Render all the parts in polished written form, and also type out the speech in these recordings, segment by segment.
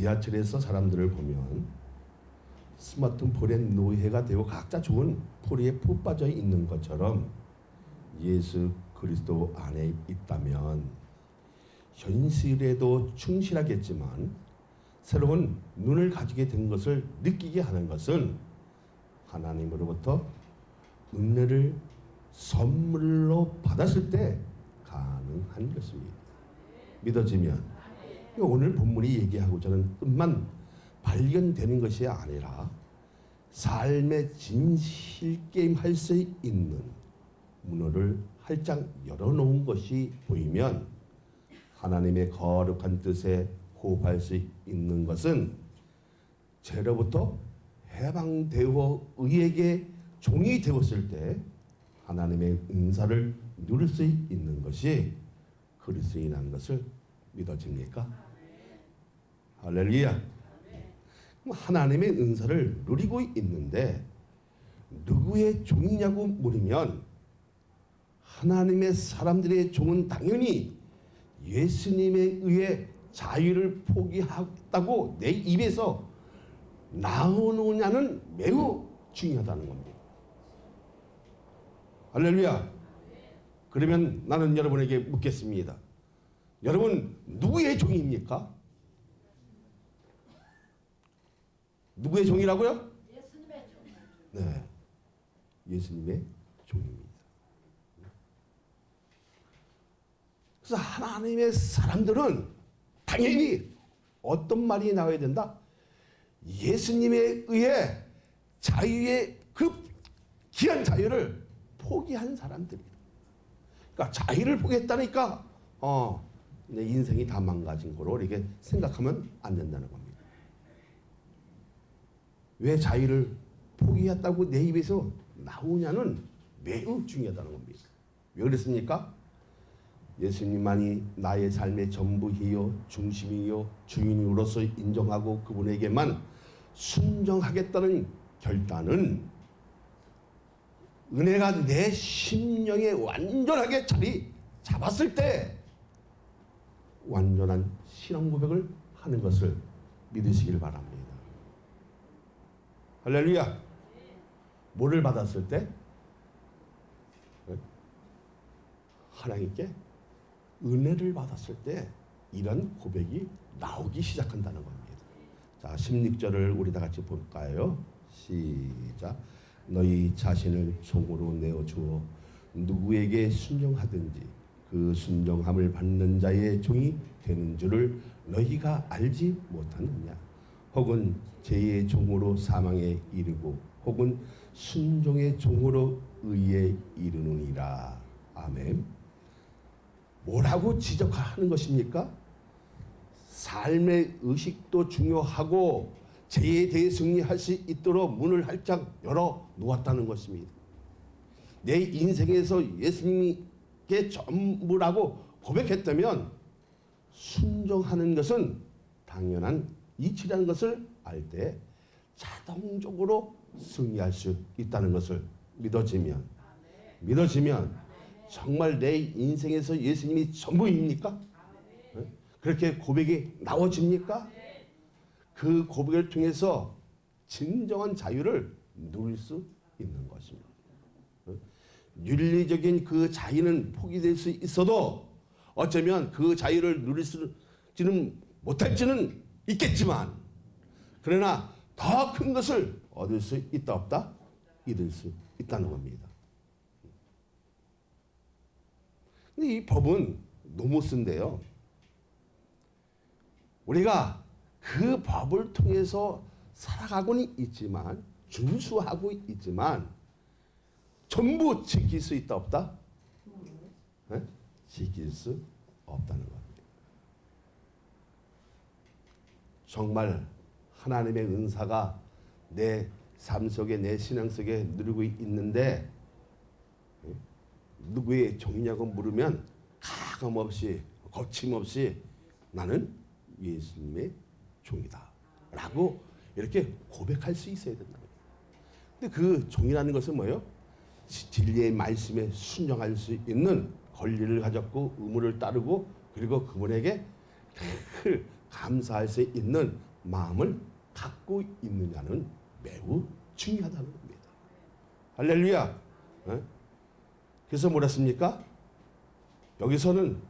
지하철에서 사람들을 보면 스마트폰의 노예가 되고 각자 좋은 포리에 푹 빠져 있는 것처럼 예수 그리스도 안에 있다면 현실에도 충실하겠지만 새로운 눈을 가지게 된 것을 느끼게 하는 것은 하나님으로부터 은혜를 선물로 받았을 때 가능한 것입니다. 믿어지면 오늘 본문이 얘기하고자 하는 뜻만 발견되는 것이 아니라 삶의 진실 게임 할 수 있는 문호를 활짝 열어놓은 것이 보이면 하나님의 거룩한 뜻에 호흡할 수 있는 것은 죄로부터 해방되어 의에게 종이 되었을 때 하나님의 은사를 누릴 수 있는 것이 그리스도인이라는 것을 믿어집니까? 할렐루야. 하나님의 은사를 누리고 있는데 누구의 종이냐고 물으면 하나님의 사람들의 종은 당연히 예수님에 의해 자유를 포기했다고 내 입에서 나오느냐는 매우 중요하다는 겁니다. 할렐루야. 그러면 나는 여러분에게 묻겠습니다. 여러분 누구의 종입니까? 누구의 종이라고요? 예수님의 종. 네, 예수님의 종입니다. 그래서 하나님의 사람들은 당연히 어떤 말이 나와야 된다? 예수님에 의해 자유의 그 귀한 자유를 포기한 사람들이다. 그러니까 자유를 포기했다니까 내 인생이 다 망가진 거로 이렇게 생각하면 안 된다는 겁니다. 왜 자유를 포기했다고 내 입에서 나오냐는 매우 중요하다는 겁니다. 왜 그랬습니까? 예수님만이 나의 삶의 전부이요 중심이요 주인으로서 인정하고 그분에게만 순종하겠다는 결단은 은혜가 내 심령에 완전하게 자리 잡았을 때 완전한 신앙 고백을 하는 것을 믿으시길 바랍니다. 할렐루야. 뭐를 받았을 때? 하나님께 은혜를 받았을 때 이런 고백이 나오기 시작한다는 겁니다. 자, 16절을 우리 다 같이 볼까요? 시작. 너희 자신을 종으로 내어주어 누구에게 순종하든지 그 순종함을 받는 자의 종이 되는 줄을 너희가 알지 못하느냐? 혹은 죄의 종으로 사망에 이르고 혹은 순종의 종으로 의에 이르느니라. 아멘. 뭐라고 지적하는 것입니까? 삶의 의식도 중요하고 죄에 대해 승리할 수 있도록 문을 활짝 열어 놓았다는 것입니다. 내 인생에서 예수님께 전부라고 고백했다면 순종하는 것은 당연한 이치라는 것을 알 때 자동적으로 승리할 수 있다는 것을 믿어지면 정말 내 인생에서 예수님이 전부입니까? 그렇게 고백이 나와집니까? 그 고백을 통해서 진정한 자유를 누릴 수 있는 것입니다. 윤리적인 그 자유는 포기될 수 있어도 어쩌면 그 자유를 누리지는 못할지는 있겠지만 그러나 더 큰 것을 얻을 수 있다 없다? 얻을 수 있다는 겁니다. 근데 이 법은 노모스인데요. 우리가 그 법을 통해서 살아가고는 있지만 준수하고 있지만 전부 지킬 수 있다 없다? 네? 지킬 수 없다는 겁니다. 정말 하나님의 은사가 내 삶 속에 내 신앙 속에 누리고 있는데 누구의 종이냐고 물으면 가감없이 거침없이 나는 예수님의 종이다 라고 이렇게 고백할 수 있어야 된다. 근데 그 종이라는 것은 뭐예요? 진리의 말씀에 순종할 수 있는 권리를 가졌고 의무를 따르고 그리고 그분에게 늘 감사할 수 있는 마음을 갖고 있느냐는 매우 중요하다는 겁니다. 할렐루야. 그래서 뭐라 했습니까? 여기서는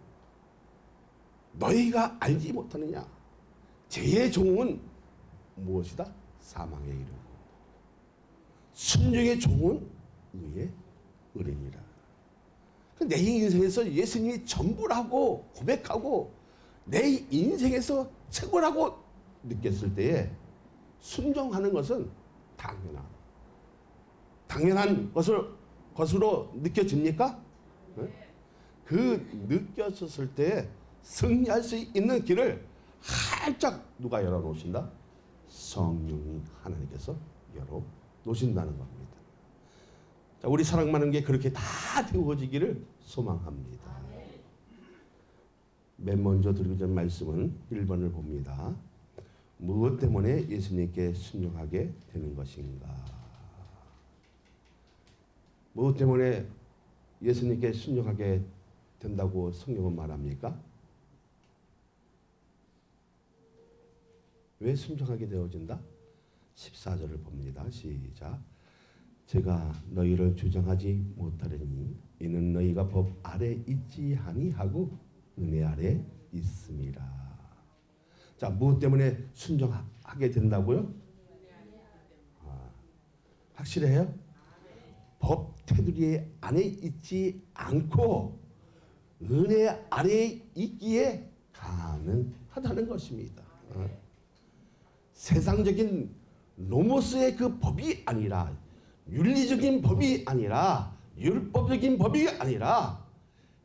너희가 알지 못하느냐. 죄의 종은 무엇이다? 사망의 이름. 순종의 종은 의의 의리니라. 내 인생에서 예수님이 전부라고 고백하고 내 인생에서 최고라고 느꼈을 때에 순종하는 것은 당연한 것으로 느껴집니까? 그 느껴졌을 때 승리할 수 있는 길을 활짝 누가 열어놓으신다? 성령이 하나님께서 열어놓으신다는 겁니다. 자, 우리 사랑 많은 게 그렇게 다 되어지기를 소망합니다. 맨 먼저 드리고 전 말씀은 1번을 봅니다. 무엇 때문에 예수님께 순종하게 되는 것인가? 무엇 때문에 예수님께 순종하게 된다고 성경은 말합니까? 왜 순종하게 되어진다? 14절을 봅니다. 시작. 제가 너희를 주장하지 못하려니 이는 너희가 법 아래 있지 아니하고 은혜 아래 있음이라. 자, 무엇 때문에 순종하게 된다고요? 확실해요? 법 테두리 안에 있지 않고 은혜 아래에 있기에 가능하다는 것입니다. 세상적인 노모스의 그 법이 아니라, 윤리적인 법이 아니라, 율법적인 법이 아니라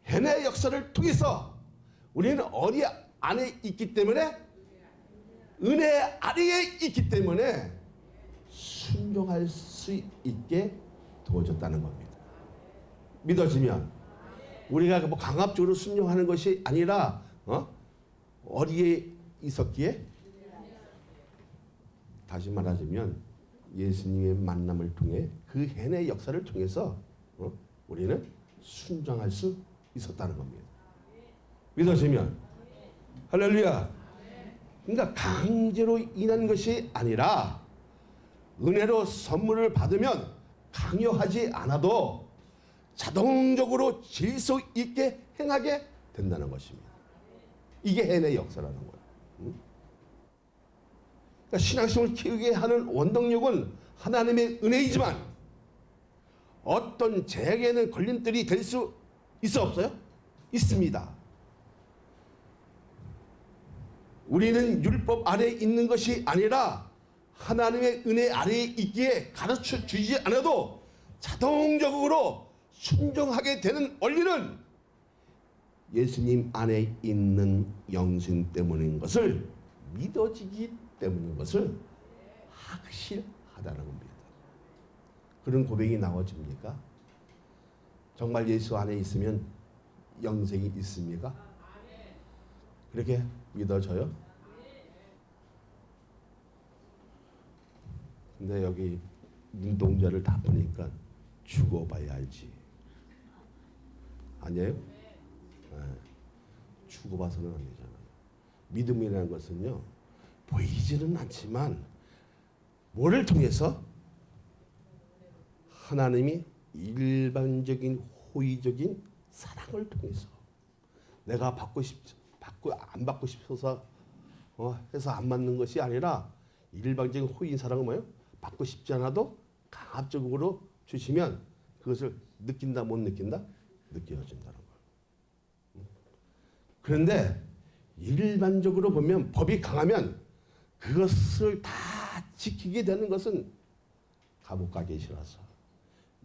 현의 역사를 통해서 우리는 어디 안에 있기 때문에, 은혜 아래에 있기 때문에 순종할 수 있게 도와줬다는 겁니다. 믿어지면 우리가 뭐 강압적으로 순종하는 것이 아니라 어디에 있었기에, 다시 말하자면 예수님의 만남을 통해 그 현의 역사를 통해서 우리는 순종할 수 있었다는 겁니다. 믿어지면 할렐루야. 그러니까 강제로 인한 것이 아니라 은혜로 선물을 받으면 강요하지 않아도 자동적으로 질서 있게 행하게 된다는 것입니다. 이게 현의 역사라는 거예요. 그러니까 신앙심을 키우게 하는 원동력은 하나님의 은혜이지만 어떤 제에게는 걸림돌이 될 수 있어 없어요? 있습니다. 우리는 율법 아래에 있는 것이 아니라 하나님의 은혜 아래에 있기에 가르쳐 주지 않아도 자동적으로 순종하게 되는 원리는 예수님 안에 있는 영생 때문인 것을 믿어지기 때문인 것을 확실하다는 겁니다. 그런 고백이 나와집니까? 정말 예수 안에 있으면 영생이 있습니까? 그렇게 믿어져요? 근데 여기 눈동자를 다 보니까 죽어봐야 알지. 아니에요? 네. 죽어봐서는 안 되잖아요. 믿음이라는 것은요, 보이지는 않지만 뭐를 통해서? 하나님이 일반적인 호의적인 사랑을 통해서, 내가 안 받고 싶어서 해서 안 받는 것이 아니라 일반적인 호의인 사랑은 뭐예요? 받고 싶지 않아도 강압적으로 주시면 그것을 느낀다 못 느낀다? 느껴진다는 거예요. 그런데 일반적으로 보면 법이 강하면 그것을 다 지키게 되는 것은 감옥 가기 싫어서,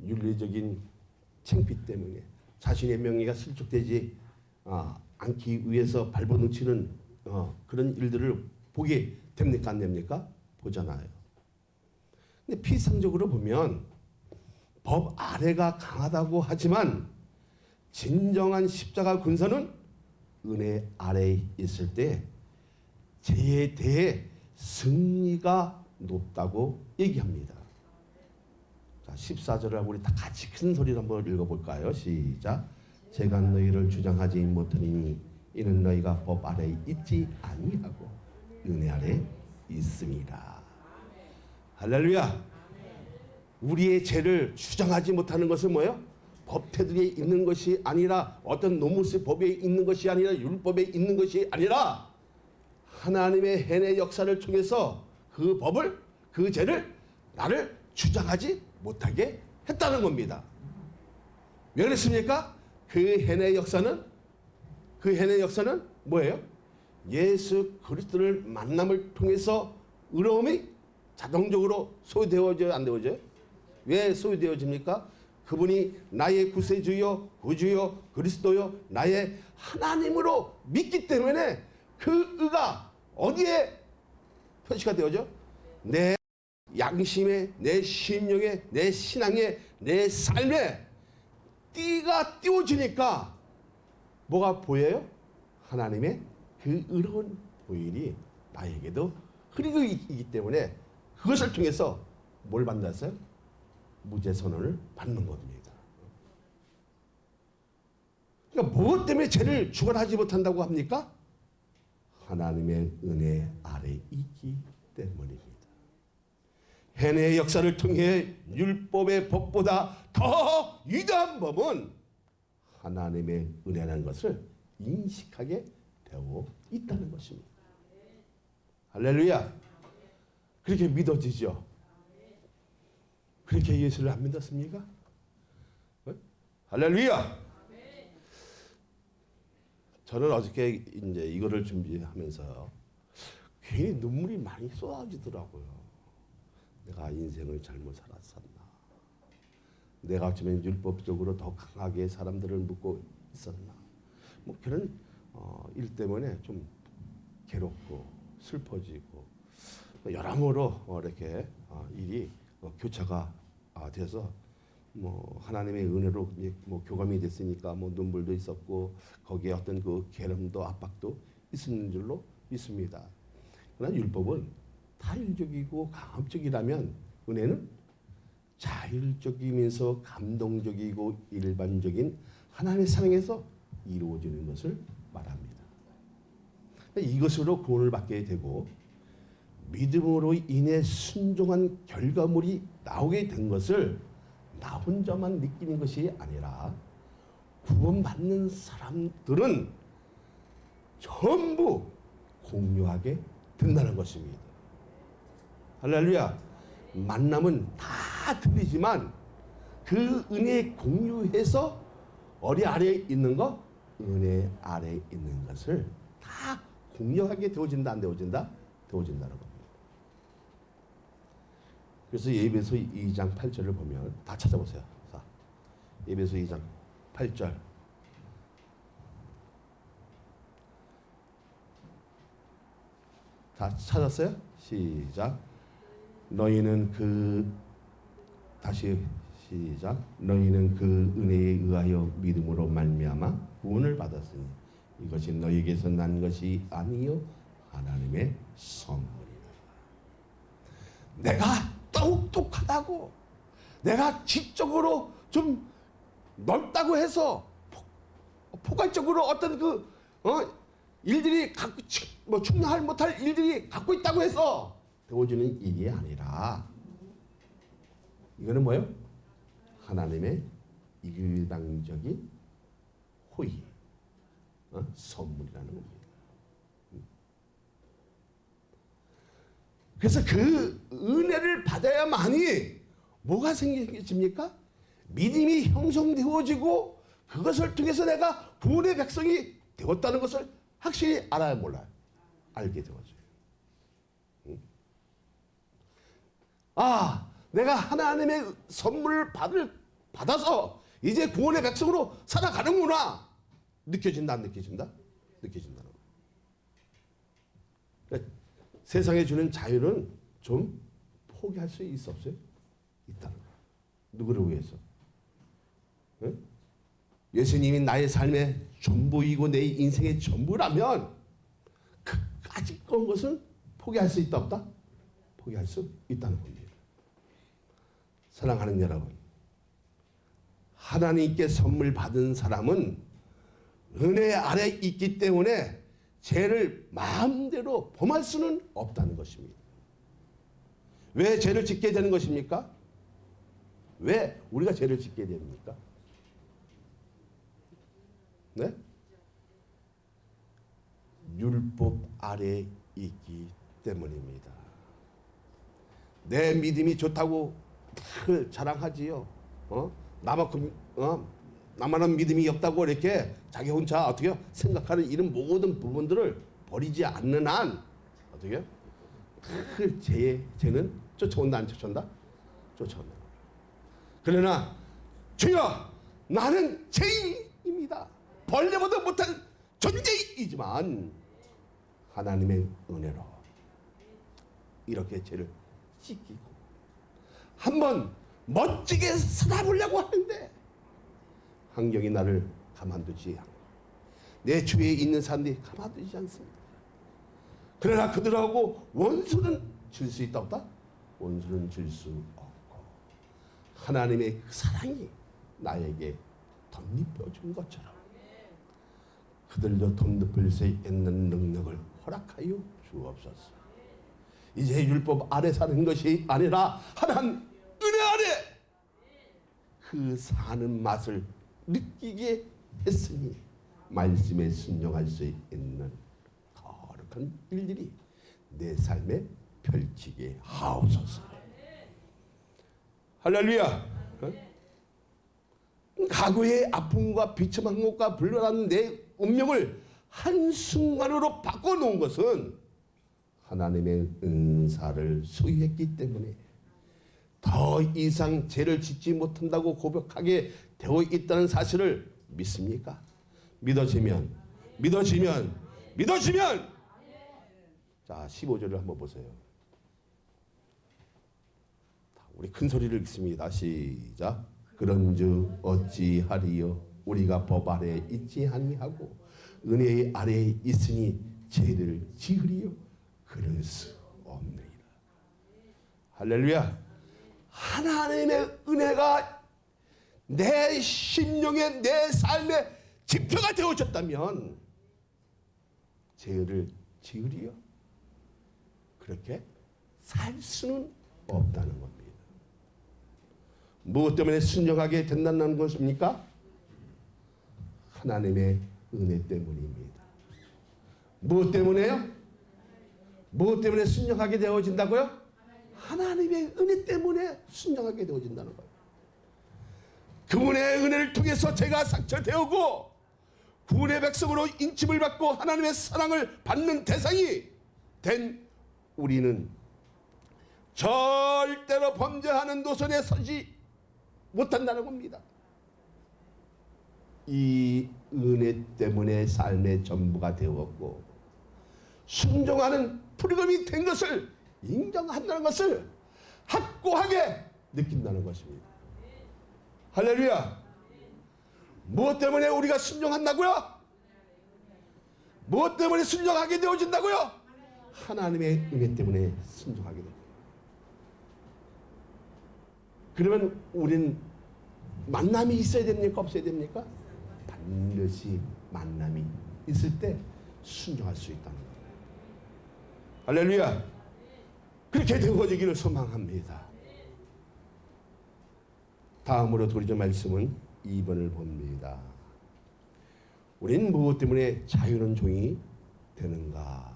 윤리적인 창피 때문에, 자신의 명예가 실족되지 않기 위해서 발버둥치는 그런 일들을 보게 됩니까? 안 됩니까? 보잖아요. 근데 피상적으로 보면 법 아래가 강하다고 하지만 진정한 십자가 군사는 은혜 아래에 있을 때 죄에 대해 승리가 높다고 얘기합니다. 자, 14절을 우리 다 같이 큰 소리로 한번 읽어볼까요? 시작. 제가 너희를 주장하지 못하니 이는 너희가 법 아래에 있지 아니하고 은혜 아래에 있습니다. 할렐루야. 우리의 죄를 주장하지 못하는 것은 뭐예요? 법태들에 있는 것이 아니라, 어떤 노무스 법에 있는 것이 아니라, 율법에 있는 것이 아니라, 하나님의 해내 역사를 통해서 그 법을, 그 죄를 나를 주장하지 못하게 했다는 겁니다. 왜 그랬습니까? 그 해내 역사는 뭐예요? 예수 그리스도를 만남을 통해서 의로움이 자동적으로 소유되어져요, 안 되어져요? 왜 소유되어집니까? 그분이 나의 구세주요, 구주요, 그리스도요, 나의 하나님으로 믿기 때문에 그 의가 어디에 표시가 되어져? 내 양심에, 내 심령에, 내 신앙에, 내 삶에 띠가 띄워지니까 뭐가 보여요? 하나님의 그 의로운 보일이 나에게도 흐르고 있기 때문에 그것을 통해서 뭘 받았어요? 무죄 선언을 받는 겁니다. 그러니까 무엇 때문에 죄를 주관하지 못한다고 합니까? 하나님의 은혜 아래 있기 때문입니다. 해내의 역사를 통해 율법의 법보다 더 위대한 법은 하나님의 은혜라는 것을 인식하게 되어 있다는 것입니다. 할렐루야. 그렇게 믿어지죠? 그렇게 예수를 안 믿었습니까? 할렐루야. 저는 어저께 이제 이거를 준비하면서 괜히 눈물이 많이 쏟아지더라고요. 내가 인생을 잘못 살았었나? 내가 어쩌면 율법적으로 더 강하게 사람들을 묶고 있었나? 뭐 그런 일 때문에 좀 괴롭고 슬퍼지고 여러모로 이렇게 일이 교차가 돼서 뭐 하나님의 은혜로 뭐 교감이 됐으니까 뭐 눈물도 있었고 거기에 어떤 그 괴름도 압박도 있었는 줄로 믿습니다. 그러나 율법은 타율적이고 강압적이라면 은혜는 자율적이면서 감동적이고 일반적인 하나님의 사랑에서 이루어지는 것을 말합니다. 이것으로 구원을 받게 되고 믿음으로 인해 순종한 결과물이 나오게 된 것을 나 혼자만 느끼는 것이 아니라 구원받는 사람들은 전부 공유하게 된다는 것입니다. 할렐루야. 만남은 다 틀리지만 그 은혜 공유해서 어디 아래에 있는 것? 은혜 아래에 있는 것을 다 공유하게 되어진다, 안 되어진다? 되어진다는 겁니다. 그래서 에베소 2장 8절을 보면 다 찾아보세요. 자, 에베소 2장 8절. 다 찾았어요? 시작. 너희는 다시 시작. 너희는 그 은혜에 의하여 믿음으로 말미암아 구원을 받았으니 이것이 너희에게서 난 것이 아니요 하나님의 선물이라. 내가 똑똑하다고, 내가 지적으로 좀 넓다고 해서 포괄적으로 어떤 일들이 갖고 충당할 못할 일들이 갖고 있다고 해서 되어지는 일이 아니라 이거는 뭐예요? 하나님의 일방적인 호의, 선물이라는 겁니다. 그래서 그 은혜를 받아야만이 뭐가 생겨집니까? 믿음이 형성되어지고 그것을 통해서 내가 구원의 백성이 되었다는 것을 확실히 알아야 몰라요. 알게 되어져요. 아, 내가 하나님의 선물을 받아서 이제 구원의 백성으로 살아가는구나. 느껴진다, 안 느껴진다? 느껴진다는 거예요. 그러니까 세상에 주는 자유는 좀 포기할 수 있어 없어요? 있다는 거예요. 누구를 위해서? 네? 예수님이 나의 삶의 전부이고 내 인생의 전부라면 그까지 건 것은 포기할 수 있다 없다? 포기할 수 있다는 겁니다. 사랑하는 여러분, 하나님께 선물 받은 사람은 은혜 아래 있기 때문에 죄를 마음대로 범할 수는 없다는 것입니다. 왜 죄를 짓게 되는 것입니까? 왜 우리가 죄를 짓게 됩니까? 네? 율법 아래 있기 때문입니다. 내 믿음이 좋다고 늘 자랑하지요. 나만한 믿음이 없다고 이렇게 자기 혼자 어떻게 생각하는 이런 모든 부분들을 버리지 않는 한 어떻게 그 죄는 쫓아온다 안 쫓아온다? 쫓아온다. 그러나 주여 나는 죄인입니다. 벌레보다 못한 존재이지만 하나님의 은혜로 이렇게 죄를 씻기고 한번 멋지게 살아보려고 하는데 환경이 나를 가만두지 않고 내 주위에 있는 사람들이 가만두지 않습니다. 그러나 그들하고 원수는 질 수 있다 없다? 원수는 질 수 없고 하나님의 그 사랑이 나에게 덧입혀 준 것처럼 그들도 덧입힐 수 있는 능력을 허락하여 주옵소서. 이제 율법 아래 사는 것이 아니라 하나님 은혜 아래 그 사는 맛을 느끼게 했으니 말씀에 순종할 수 있는 거룩한 일들이 내 삶에 펼치게 하옵소서. 할렐루야. 과거의 아픔과 비참한 것과 불안한 내 운명을 한순간으로 바꿔놓은 것은 하나님의 은사를 소유했기 때문에 더 이상 죄를 짓지 못한다고 고백하게 되어 있다는 사실을 믿습니까? 믿어지면 자 15절을 한번 보세요. 우리 큰 소리를 읽습니다. 시작. 그런즉 어찌하리요 우리가 법 아래에 있지 아니하고 은혜의 아래에 있으니 죄를 지으리요 그럴 수 없느니라. 할렐루야. 하나님의 은혜가 내 심령에 내 삶의 지표가 되어졌다면 죄를 지으리요 그렇게 살 수는 없다는 겁니다. 무엇 때문에 순종하게 된다는 것입니까? 하나님의 은혜 때문입니다. 무엇 때문에요? 무엇 때문에 순종하게 되어진다고요? 하나님의 은혜 때문에 순종하게 되어진다는 거예요. 그분의 은혜를 통해서 제가 삭제되었고 그분의 백성으로 인침을 받고 하나님의 사랑을 받는 대상이 된 우리는 절대로 범죄하는 노선에 서지 못한다는 겁니다. 이 은혜 때문에 삶의 전부가 되었고 순종하는 프로그램이 된 것을 인정한다는 것을 확고하게 느낀다는 것입니다. 할렐루야. 무엇 때문에 우리가 순종한다고요? 무엇 때문에 순종하게 되어진다고요? 하나님의 은혜 때문에 순종하게 됩니다. 그러면 우리는 만남이 있어야 됩니까? 없어야 됩니까? 반드시 만남이 있을 때 순종할 수 있다는 거예요. 할렐루야. 그렇게 되어지기를 소망합니다. 다음으로 드리는 말씀은 2번을 봅니다. 우리는 무엇 때문에 자유로운 종이 되는가?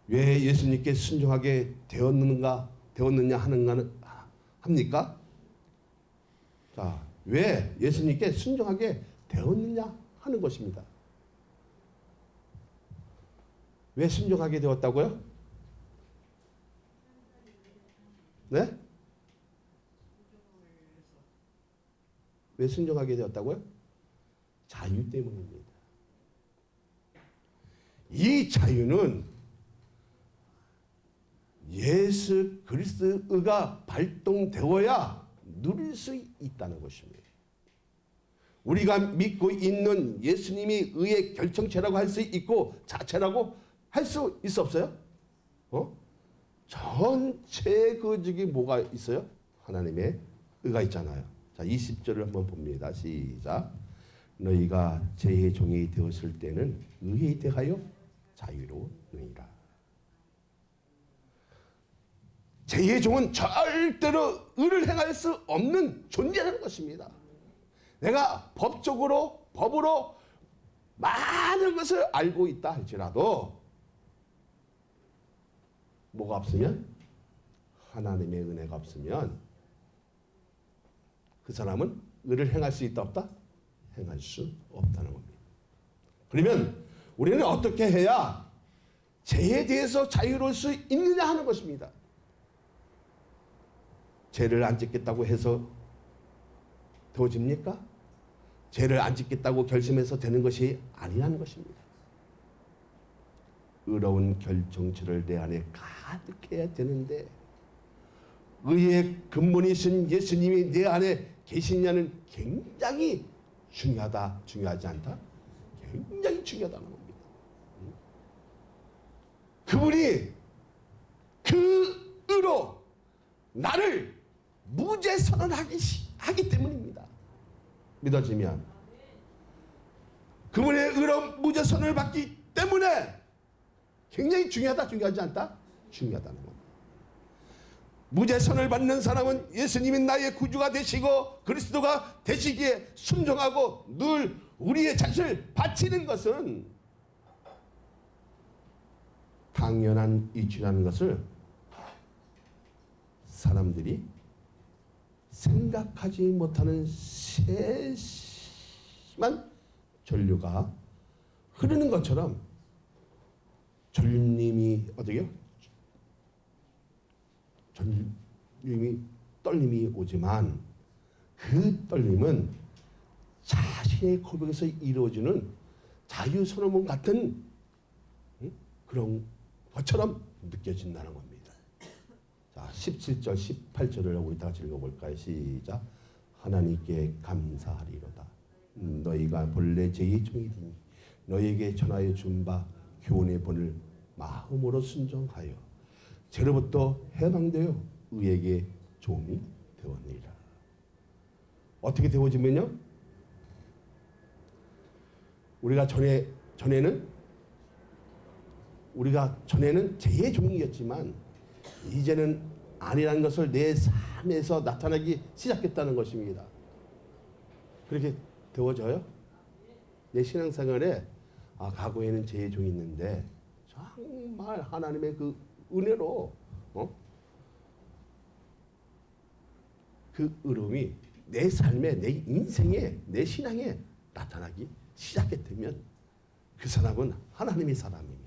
왜 예수님께 순종하게 되었느냐 합니까? 자, 왜 예수님께 순종하게 되었느냐 하는 것입니다. 왜 순종하게 되었다고요? 네? 왜 순종하게 되었다고요? 자유 때문입니다. 이 자유는 예수 그리스도가 발동되어야 누릴 수 있다는 것입니다. 우리가 믿고 있는 예수님이 의의 결정체라고 할 수 있고 자체라고 할 수 있어 없어요? 전체 그 저기 뭐가 있어요? 하나님의 의가 있잖아요. 자 20절을 한번 봅니다. 시작. 너희가 죄의 종이 되었을 때는 의에 대하여 자유로우니라. 죄의 종은 절대로 의를 행할 수 없는 존재라는 것입니다. 내가 법으로 많은 것을 알고 있다 할지라도 뭐가 없으면, 하나님의 은혜가 없으면 그 사람은 의를 행할 수 있다 없다? 행할 수 없다는 겁니다. 그러면 우리는 어떻게 해야 죄에 대해서 자유로울 수 있느냐 하는 것입니다. 죄를 안 짓겠다고 해서 되어집니까? 죄를 안 짓겠다고 결심해서 되는 것이 아니라는 것입니다. 의로운 결정체를 내 안에 가득해야 되는데, 의의 근본이신 예수님이 내 안에 계시냐는 굉장히 중요하다, 중요하지 않다? 굉장히 중요하다는 겁니다. 그분이 그 의로 나를 무죄 선언하기 때문입니다. 믿어지면 그분의 의로운 무죄 선언을 받기 때문에 굉장히 중요하다, 중요하지 않다? 중요하다는 겁니다. 무죄 선언을 받는 사람은 예수님이 나의 구주가 되시고 그리스도가 되시기에 순종하고 늘 우리의 자신을 바치는 것은 당연한 이치라는 것을 사람들이 생각하지 못하는 세심한 전류가 흐르는 것처럼 전류님이 어떻게요? 전류님이 떨림이 오지만 그 떨림은 자신의 고백에서 이루어지는 자유선언문 같은 그런 것처럼 느껴진다는 겁니다. 자, 17절, 18절을 우리 다 같이 읽어볼까요? 시작. 하나님께 감사하리로다. 너희가 본래 제 종이니 너희에게 전하여 준 바 교훈의 본을 마음으로 순종하여 죄로부터 해방되어 의에게 종이 되었느니라. 어떻게 되어지면요? 우리가 전에는 죄의 종이었지만 이제는 아니라는 것을 내 삶에서 나타나기 시작했다는 것입니다. 그렇게 되어져요? 내 신앙생활에 과거에는 죄의 종이 있는데 정말 하나님의 그 은혜로 그 의로움이 내 삶에, 내 인생에, 내 신앙에 나타나기 시작했다면 그 사람은 하나님의 사람입니다.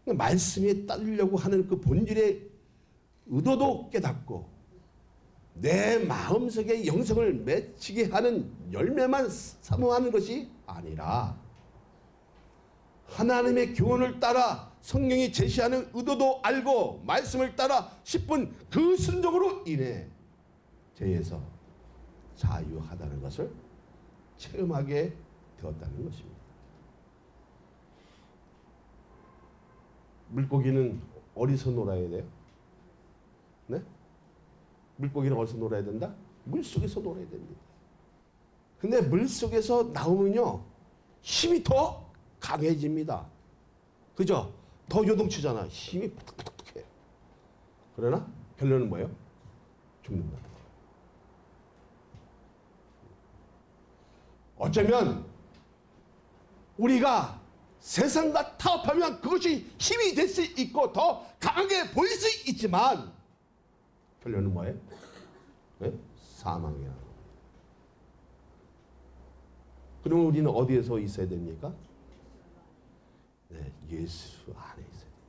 말씀에 따르려고 하는 그 본질의 의도도 깨닫고 내 마음속에 영성을 맺히게 하는 열매만 사모하는 것이 아니라 하나님의 교훈을 따라 성령이 제시하는 의도도 알고 말씀을 따라 10분 그 순종으로 인해 죄에서 자유하다는 것을 체험하게 되었다는 것입니다. 물고기는 어디서 놀아야 돼요? 네? 물고기는 어디서 놀아야 된다? 물속에서 놀아야 됩니다. 근데 물속에서 나오면요 힘이 더 강해집니다. 그죠? 더 요동치잖아. 힘이 푸득푸득해. 그러나 결론은 뭐예요? 죽는다. 어쩌면 우리가 세상과 타협하면 그것이 힘이 될 수 있고 더 강하게 보일 수 있지만 결론은 뭐예요? 네? 사망이야. 그러면 우리는 어디에서 있어야 됩니까? 네, 예수 안에 있어야 됩니다.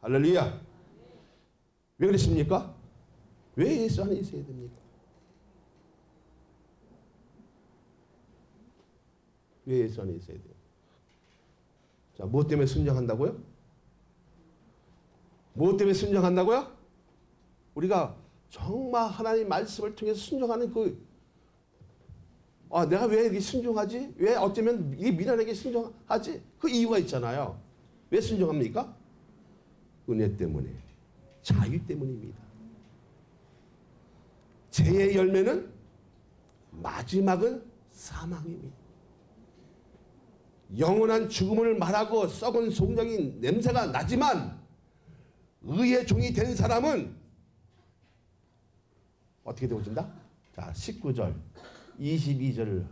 할렐루야. 왜 그러십니까? 왜 예수 안에 있어야 됩니까? 왜 예수 안에 있어야 돼요? 자, 무엇 때문에 순종한다고요? 무엇 때문에 순종한다고요? 우리가 정말 하나님 말씀을 통해서 순종하는 내가 왜 이렇게 순종하지? 왜 어쩌면 이 미련하게 순종하지? 그 이유가 있잖아요. 왜 순종합니까? 은혜 때문에, 자유 때문입니다. 죄의 열매는 마지막은 사망입니다. 영원한 죽음을 말하고 썩은 송장인 냄새가 나지만 의의 종이 된 사람은 어떻게 되어진다? 자, 19절, 22절을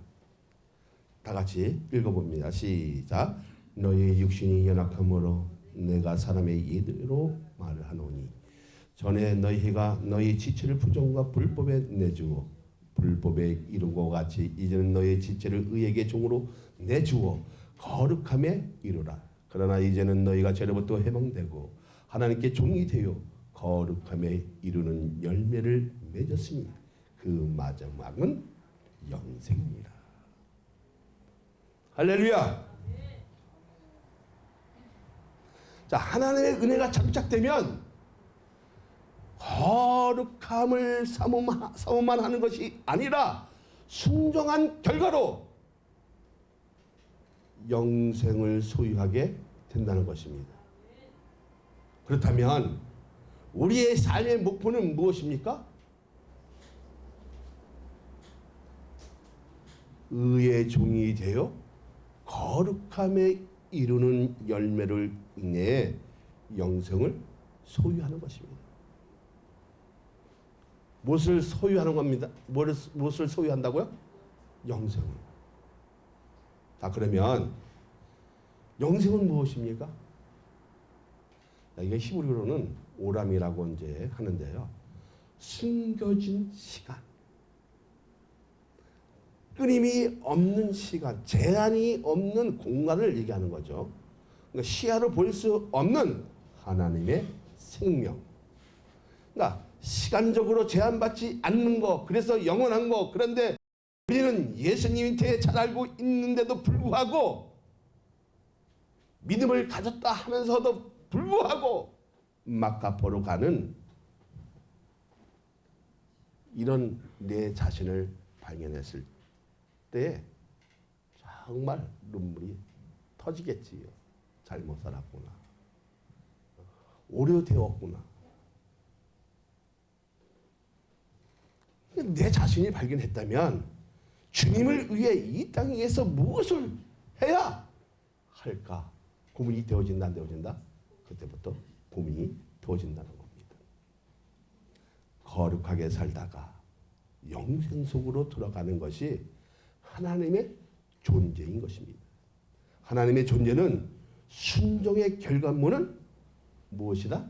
다 같이 읽어봅니다. 시작. 너희 육신이 연약함으로 내가 사람의 이대로 말을 하노니 전에 너희가 너희 지체를 부정과 불법에 내주어 불법에 이루고 같이 이제는 너희 지체를 의에게 종으로 내주어 거룩함에 이루라. 그러나 이제는 너희가 죄로부터 해방되고 하나님께 종이 되어 거룩함에 이루는 열매를 맺었으니 그 마지막은 영생이니라. 할렐루야. 자, 하나님의 은혜가 장착되면 거룩함을 사모만 하는 것이 아니라 순종한 결과로 영생을 소유하게 된다는 것입니다. 그렇다면 우리의 삶의 목표는 무엇입니까? 의의 종이 되어 거룩함에 이루는 열매를 인해 영생을 소유하는 것입니다. 무엇을 소유하는 겁니다? 무엇을 소유한다고요? 영생을. 자, 그러면 영생은 무엇입니까? 이게 히브리어로는 오람이라고 이제 하는데요. 숨겨진 시간, 끊임이 없는 시간, 제한이 없는 공간을 얘기하는 거죠. 그러니까 시야로 볼 수 없는 하나님의 생명. 그러니까 시간적으로 제한받지 않는 거, 그래서 영원한 거. 그런데 우리는 예수님에 대해 잘 알고 있는데도 불구하고 믿음을 가졌다 하면서도 불구하고 막 앞으로 가는 이런 내 자신을 발견했을 때 정말 눈물이 터지겠지요. 잘못 살았구나. 오류되었구나. 내 자신이 발견했다면 주님을 위해 이 땅에서 무엇을 해야 할까? 고민이 되어진다, 안 되어진다? 그때부터 고민이 되어진다는 겁니다. 거룩하게 살다가 영생 속으로 들어가는 것이 하나님의 존재인 것입니다. 하나님의 존재는 순종의 결과물은 무엇이다?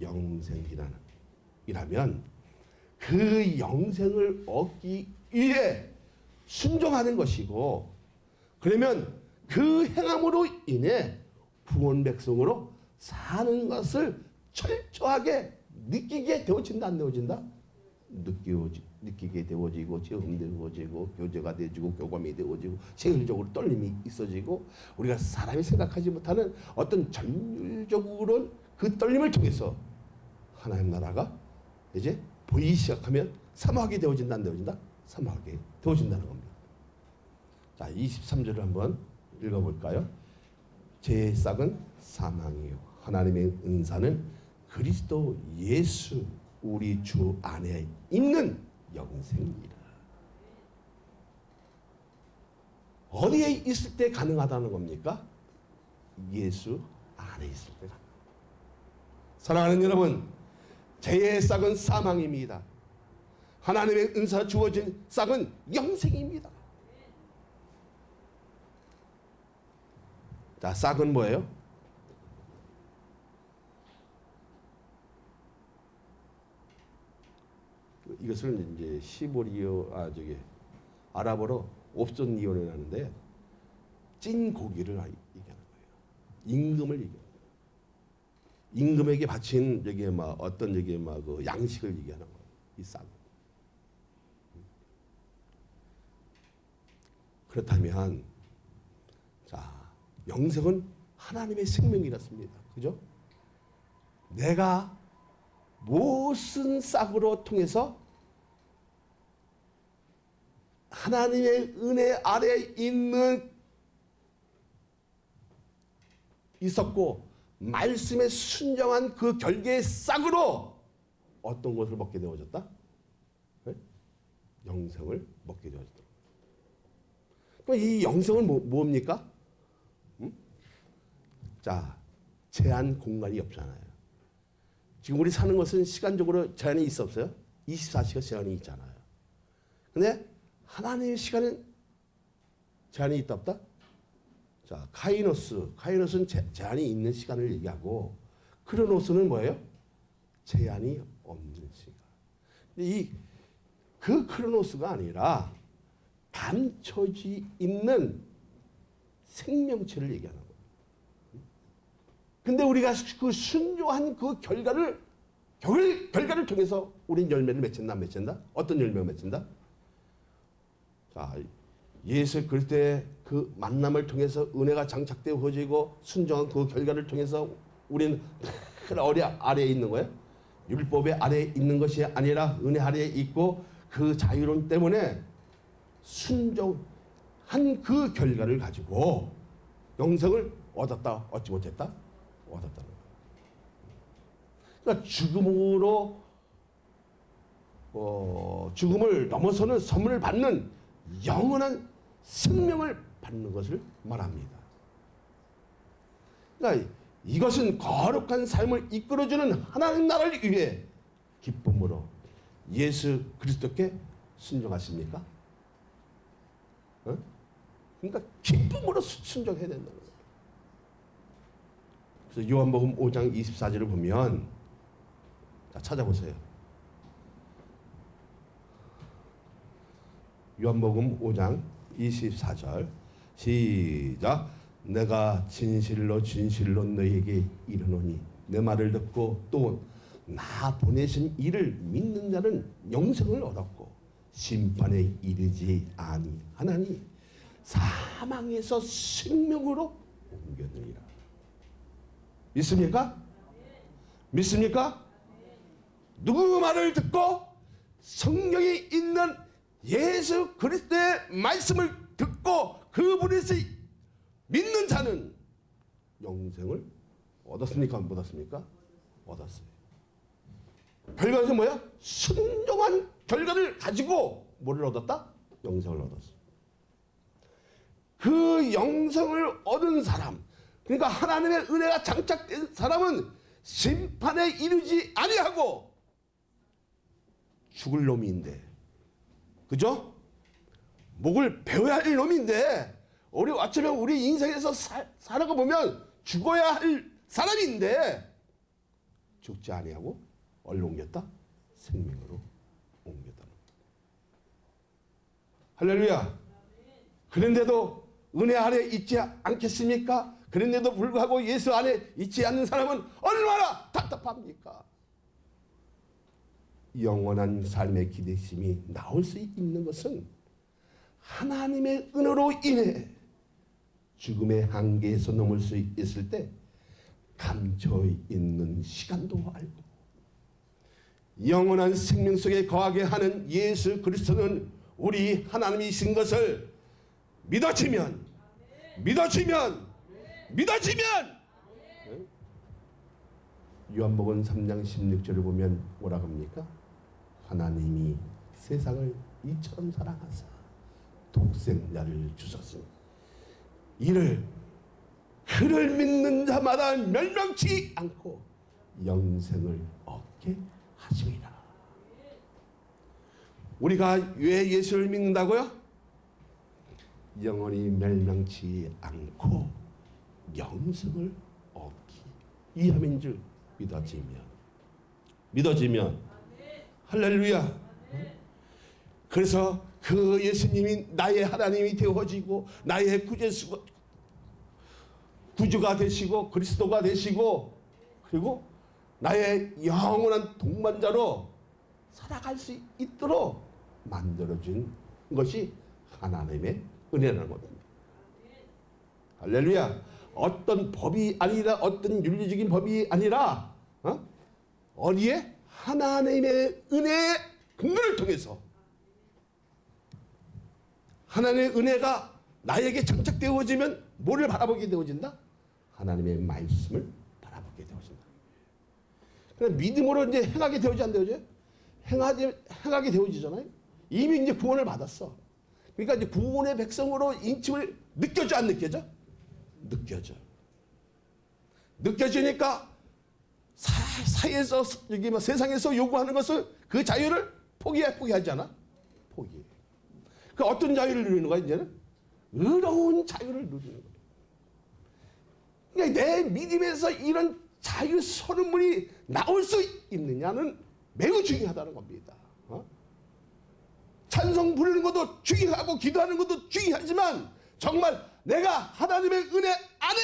영생이라면 그 영생을 얻기 위해 순종하는 것이고, 그러면 그 행함으로 인해 구원 백성으로 사는 것을 철저하게 느끼게 되어진다, 안 되어진다? 느끼게 되어지고, 체험되어지고, 교제가 되어지고, 교감이 되어지고, 생일적으로 떨림이 있어지고, 우리가 사람이 생각하지 못하는 어떤 전율적으로 그 떨림을 통해서 하나님 나라가 이제 보이기 시작하면 사모하게 되어진다, 안 되어진다? 사모하게 되어진다는 겁니다. 자, 23절을 한번 읽어볼까요? 제 싹은 사망이요 하나님의 은사는 그리스도 예수 우리 주 안에 있는 영생이라. 어디에 있을 때 가능하다는 겁니까? 예수 안에 있을 때 가능합니다. 사랑하는 여러분, 죄의 싹은 사망입니다. 하나님의 은사 주어진 싹은 영생입니다. 자, 싹은 뭐예요? 이것을 이제 아랍어로 옵손이온을 하는데 찐 고기를 얘기하는 거예요. 임금을 얘기하는 거예요. 임금에게 바친 여기에 막 어떤 여기에 막 그 양식을 얘기하는 거예요. 이 싹. 그렇다면 자, 영생은 하나님의 생명이었습니다. 그죠? 내가 무슨 싹으로 통해서 하나님의 은혜 아래 있었고 말씀에 순종한 그 결계의 싹으로 어떤 것을 먹게 되어졌다? 네? 영생을 먹게 되어졌다. 이 영성은 뭡니까? 응? 자, 제한 공간이 없잖아요. 지금 우리 사는 것은 시간적으로 제한이 있어 없어요? 24시간 제한이 있잖아요. 근데 하나님의 시간은 제한이 있다 없다? 자, 카이노스는 제한이 있는 시간을 얘기하고 크로노스는 뭐예요? 제한이 없는 시간. 근데 그 크로노스가 아니라 감춰져 있는 생명체를 얘기하는 거예요. 근데 우리가 그 순종한 그 결과를 통해서 우리는 열매를 맺힌다, 안 맺힌다? 어떤 열매를 맺힌다? 자, 예수 그리스도의 그 만남을 통해서 은혜가 장착되어지고 순종한 그 결과를 통해서 우리는 큰 어리 아래에 있는 거예요. 율법의 아래에 있는 것이 아니라 은혜 아래에 있고 그 자유로움 때문에 순종한 그 결과를 가지고 영생을 얻었다, 얻지 못했다? 얻었다는 거예요. 그러니까 죽음을 넘어서는 선물을 받는 영원한 생명을 받는 것을 말합니다. 그러니까 이것은 거룩한 삶을 이끌어주는 하나님 나라를 위해 기쁨으로 예수 그리스도께 순종하십니까? 그러니까 기쁨으로 순종해야 된다는 거예요. 그래서 요한복음 5장 24절을 보면, 자, 찾아보세요. 요한복음 5장 24절 시작. 내가 진실로 너희에게 이르노니 내 말을 듣고 또 나 보내신 이를 믿는 자는 영생을 얻었고 심판에 이르지 아니하나니 사망에서 생명으로 옮겨느니라. 믿습니까? 믿습니까? 누구 말을 듣고 성경에 있는 예수 그리스도의 말씀을 듣고 그분에서 믿는 자는 영생을 얻었습니까? 못 얻었습니까? 얻었어요. 결과는 뭐야? 순종한 결과를 가지고 뭐를 얻었다? 영생을 얻었어. 그 영생을 얻은 사람, 그러니까 하나님의 은혜가 장착된 사람은 심판에 이르지 아니하고 죽을 놈인데, 그죠? 목을 베어야 할 놈인데, 우리 어쩌면 우리 인생에서 살아가 보면 죽어야 할 사람인데 죽지 아니하고 얼로 옮겼다? 생명으로 옮겼다. 할렐루야. 그런데도 은혜 아래 있지 않겠습니까? 그런데도 불구하고 예수 안에 있지 않는 사람은 얼마나 답답합니까? 영원한 삶의 기대심이 나올 수 있는 것은 하나님의 은혜로 인해 죽음의 한계에서 넘을 수 있을 때 감춰 있는 시간도 알고 영원한 생명 속에 거하게 하는 예수 그리스도는 우리 하나님이신 것을 믿어지면 요한복음 3장 16절을 보면 뭐라고 합니까? 하나님이 세상을 이처럼 사랑하사 독생자를 주셨으니 그를 믿는 자마다 멸망치 않고 영생을 얻게 하심이라. 우리가 왜 예수를 믿는다고요? 영원히 멸망치 않고 영생을 얻기 위함인 줄 믿어지면 할렐루야. 그래서 그 예수님이 나의 하나님이 되어지고 나의 구주가 되시고 그리스도가 되시고 그리고 나의 영원한 동반자로 살아갈 수 있도록 만들어준 것이 하나님의 은혜라는 겁니다. 할렐루야. 어떤 법이 아니라 어떤 윤리적인 법이 아니라 어디에? 하나님의 은혜의 근거를 통해서 하나님의 은혜가 나에게 장착되어지면 뭐를 바라보게 되어진다? 하나님의 말씀을 바라보게 되어진다. 그럼 믿음으로 이제 행하게 되어지 안 되어져요? 행하게 되어지잖아요. 이미 이제 구원을 받았어. 그러니까 이제 구원의 백성으로 인침을 느껴져 안 느껴져? 느껴져. 느껴지니까 사회에서 여기 뭐 세상에서 요구하는 것을 그 자유를 포기하지 않아? 포기해. 그 어떤 자유를 누리는 거야 이제는? 의로운 자유를 누리는 거야. 그러니까 내 믿음에서 이런 자유 선언문이 나올 수 있느냐는 매우 중요하다는 겁니다. 찬송 부르는 것도 중요하고 기도하는 것도 중요하지만 정말 내가 하나님의 은혜 안에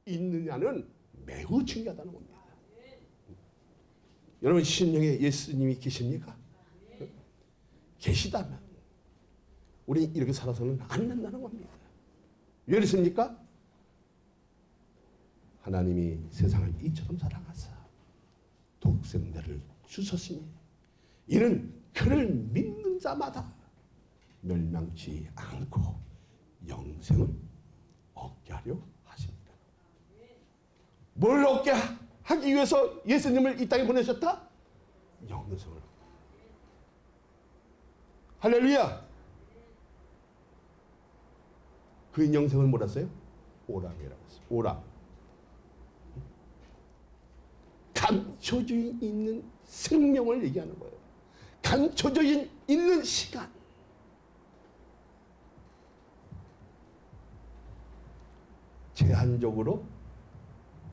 있느냐는 매우 중요하다는 겁니다. 여러분 신령에 예수님이 계십니까? 계시다면 우리 이렇게 살아서는 안 된다는 겁니다. 왜 그렇습니까? 하나님이 세상을 이처럼 사랑하사 독생자를 주셨으니 이는 그를 믿는 자마다 멸망치 않고 영생을 얻게 하려 하십니다. 뭘 얻게 하기 위해서 예수님을 이 땅에 보내셨다? 영생을. 할렐루야. 그 영생을 뭐랬어요? 오람이라고 했어요. 오람. 감춰져 있는 생명을 얘기하는 거예요. 감춰져 있는 시간. 제한적으로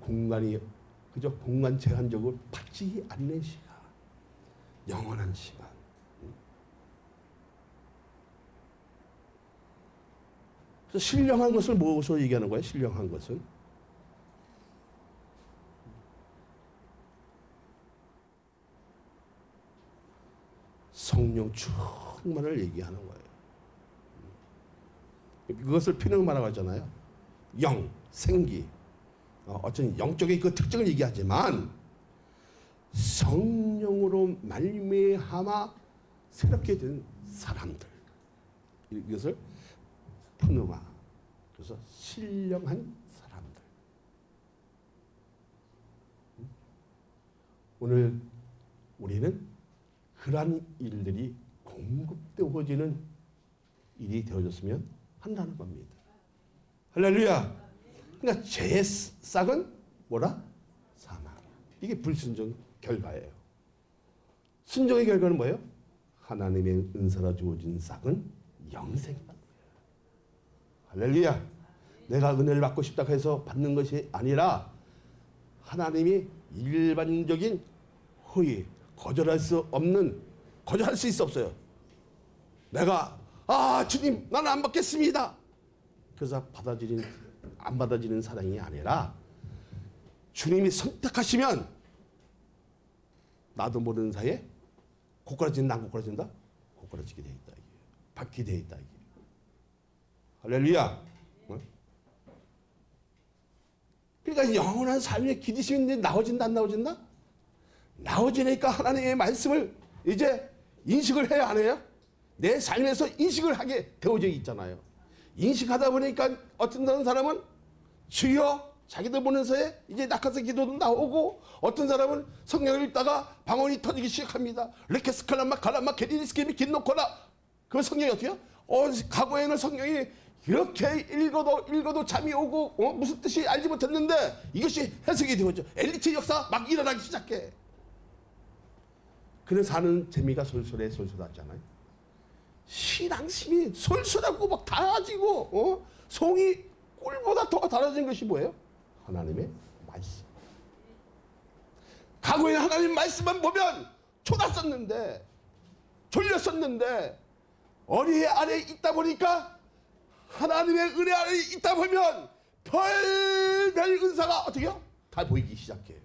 공간이 그저 공간 제한적으로 받지 않는 시간. 영원한 시간. 그래서 신령한 것을 무엇으로 얘기하는 거예요? 신령한 것은 성령 충만을 얘기하는 거예요. 그것을 필요로 말하고 하잖아요. 영, 생기. 어쩐 영적인 그 특징을 얘기하지만 성령으로 말미암아 새롭게 된 사람들. 이것을 푸누마. 그래서 신령한 사람들. 오늘 우리는 그러한 일들이 공급되어지는 일이 되어졌으면 한다는 겁니다. 할렐루야. 그러니까 죄의 싹은 뭐라? 사망. 이게 불순종 결과예요. 순종의 결과는 뭐예요? 하나님의 은사로 주어진 싹은 영생이다. 할렐루야. 내가 은혜를 받고 싶다고 해서 받는 것이 아니라 하나님이 일반적인 허위, 거절할 수 없는, 거절할 수 없어요. 내가 주님 나는 안 받겠습니다. 그래서 안 받아지는 사랑이 아니라 주님이 선택하시면 나도 모르는 사이에 고꾸라진다 안 고꾸라진다? 고꾸라지게 돼 있다. 받게 돼 있다. 할렐루야. 그러니까 영원한 삶의 기대심인데 나오진다 안 나오진다? 나오지니까 하나님의 말씀을 이제 인식을 해야 안 해요? 내 삶에서 인식을 하게 되어져 있잖아요. 인식하다 보니까 어떤 사람은 주여 자기들 보면서에 이제 낙하산 기도도 나오고 어떤 사람은 성경을 읽다가 방언이 터지기 시작합니다. 레케스칼라마 칼라마 게리스케미 긴노코라. 그 성경이 어때요? 과거에는 성경이 이렇게 읽어도 잠이 오고 무슨 뜻이 알지 못했는데 이것이 해석이 되었죠. 엘리트 역사 막 일어나기 시작해. 그래 사는 재미가 솔솔하잖아요. 신앙심이 솔솔하고 막 달아지고 송이 꿀보다 더 달아진 것이 뭐예요? 하나님의 말씀. 과거에 하나님 말씀만 보면 초났었는데 졸렸었는데 어리의 아래에 있다 보니까 하나님의 은혜 아래에 있다 보면 별별 은사가 어떻게요? 다 보이기 시작해요.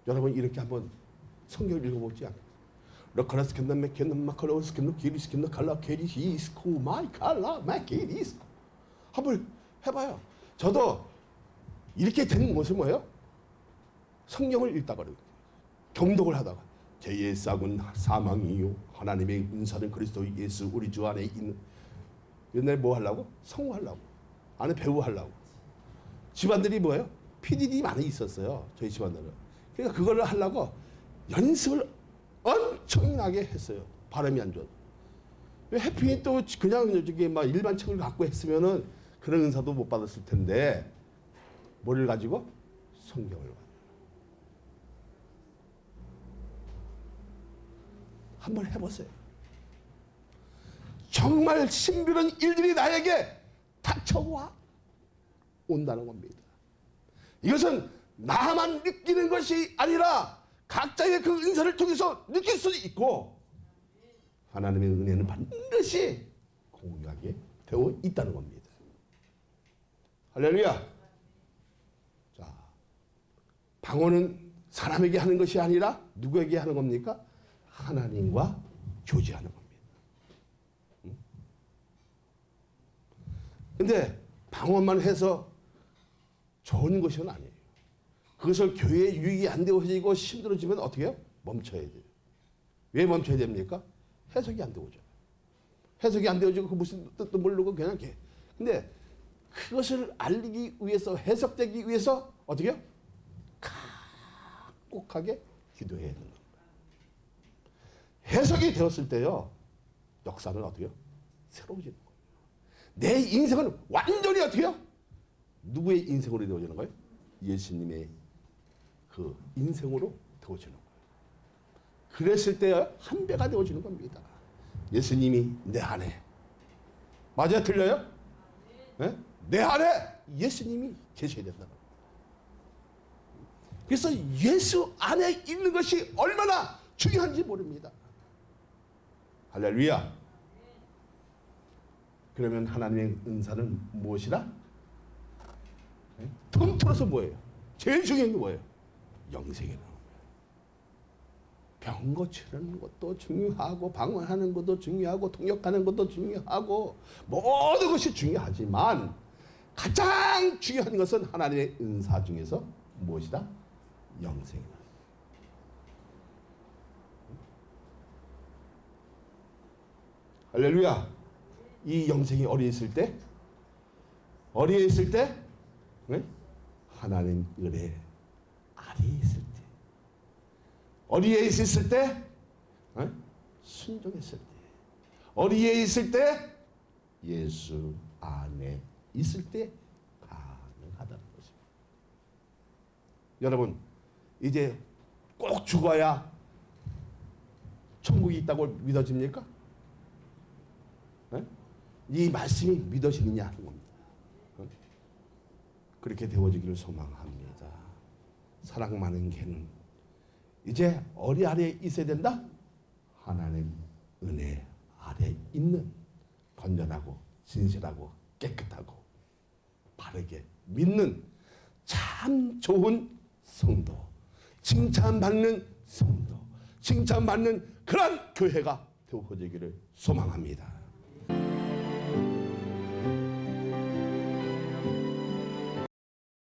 여러분 이렇게 한번 성경을 읽어보지 않겠어요? 러카라스 캔나 맥캔나 마카로스 캔나 기리스 캔나 칼라 게리스코 마이 칼라 마이 게리스 한번 해봐요. 저도 이렇게 된 것은 뭐예요? 성경을 읽다가 경독을 하다가 죄의 싹은 사망이요 하나님의 은사는 그리스도 예수 우리 주 안에 있는. 옛날에 뭐 하려고? 성우하려고 안에 배우 하려고. 집안들이 뭐예요? PD들이 많이 있었어요. 저희 집안들은. 그러니까 그걸 하려고 연습을 엄청나게 했어요. 발음이 안 좋아. 해핑이 또 그냥 저기 막 일반 책을 갖고 했으면은 그런 은사도 못 받았을 텐데 뭐를 가지고? 성경을 가지고. 한번 해보세요. 정말 신비로운 일들이 나에게 닥쳐와 온다는 겁니다. 이것은 나만 느끼는 것이 아니라 각자의 그 은사를 통해서 느낄 수 있고 하나님의 은혜는 반드시 공유하게 되어 있다는 겁니다. 할렐루야. 자, 방언은 사람에게 하는 것이 아니라 누구에게 하는 겁니까? 하나님과 교제하는 겁니다. 근데 방언만 해서 좋은 것은 아니에요. 그것을 교회에 유익이 안 되어지고 힘들어지면 어떻게 해요? 멈춰야 돼요. 왜 멈춰야 됩니까? 해석이 안 되어져요. 해석이 안 되어지고 그 무슨 뜻도 모르고 그냥 이렇게. 근데 그것을 알리기 위해서 해석되기 위해서 어떻게 해요? 각곡하게 기도해야 되는 거예요. 해석이 되었을 때요. 역사는 어떻게 해요? 새로워지는 거예요. 내 인생은 완전히 어떻게 해요? 누구의 인생으로 되어지는 거예요? 예수님의 그 인생으로 되어지는 거예요. 그랬을 때 한 배가 되어지는 겁니다. 예수님이 내 안에. 맞아요? 틀려요? 네? 내 안에 예수님이 계셔야 된다. 그래서 예수 안에 있는 것이 얼마나 중요한지 모릅니다. 할렐루야. 그러면 하나님의 은사는 무엇이라? 통틀어서 뭐예요? 제일 중요한 게 뭐예요? 영생이라는 거예요. 병 고치는 것도 중요하고 방언하는 것도 중요하고 통역하는 것도 중요하고 모든 것이 중요하지만 가장 중요한 것은 하나님의 은사 중에서 무엇이다? 영생이다. 할렐루야. 이 영생이 어디에 있을 때? 어디에 있을 때? 네? 하나님 은혜 아래에 있을 때. 어디에 있을 때? 네? 순종했을 때. 어디에 있을 때? 예수 안에 있을 때 가능하다는 것입니다. 여러분, 이제 꼭 죽어야 천국이 있다고 믿어집니까? 네? 이 말씀이 믿어지느냐 하는 겁니다. 그렇게 되어지기를 소망합니다. 사랑 많은 개는 이제 어디 아래에 있어야 된다? 하나님 은혜 아래에 있는 건전하고 진실하고 깨끗하고 바르게 믿는 참 좋은 성도, 칭찬받는 성도, 칭찬받는 그런 교회가 되어지기를 소망합니다.